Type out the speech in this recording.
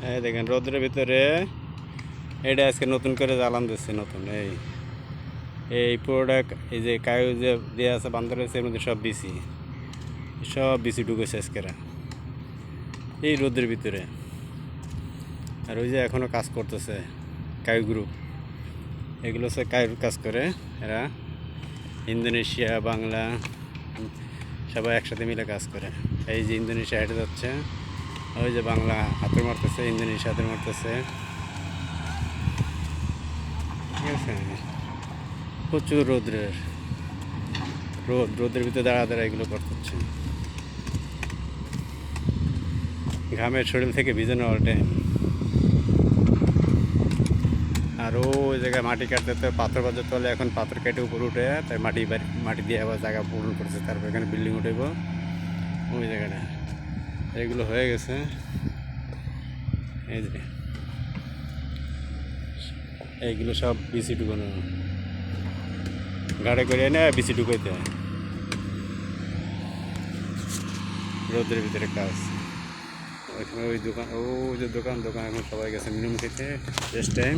এই দেখেন রোদের ভিতরে এটা আজকে নতুন করে জ্বালান দিচ্ছে নতুন এই এই পুরোটা এই যে কায়ু যে দেওয়া আছে বান্ধব রয়েছে এর মধ্যে সব বিসি ঢুকেছে আজকেরা এই রোদের ভিতরে। আর ওই যে এখনও কাজ করতেছে কায়ু গ্রুপ, এগুলো হচ্ছে কায়ুর কাজ করে এরা, ইন্দোনেশিয়া বাংলা সবাই একসাথে মিলে কাজ করে। এই যে ইন্দোনেশিয়া হেঁটে যাচ্ছে, ওই যে বাংলা হাতে মারতেছে, ইন্দোনেশিয়া হাতে মারতেছে, ঠিক আছে। প্রচুর রোদের ভিতরে দাঁড়া এগুলো করতে হচ্ছে, ঘামের শরীর থেকে ভিজানো অল টাইম। আর ওই জায়গায় মাটি কাটতে তো পাথর বাজাতে হলে এখন পাথর কেটে উপরে উঠে তাই মাটি দিয়ে আবার জায়গা পূরণ করছে, তারপর এখানে বিল্ডিং উঠেব ওই জায়গাটা। এগুলো হয়ে গেছে, এই যে এইগুলো সব বিসি ঢুকানো, গাড়ি করে এনে বিসি ঢুকাইতে হয়। রোদের ভিতরে কাজ, ওইখানে ওই দোকান, ও যে দোকান এখন সবাই গেছে মিনিমাম খেতে শেষ টাইম।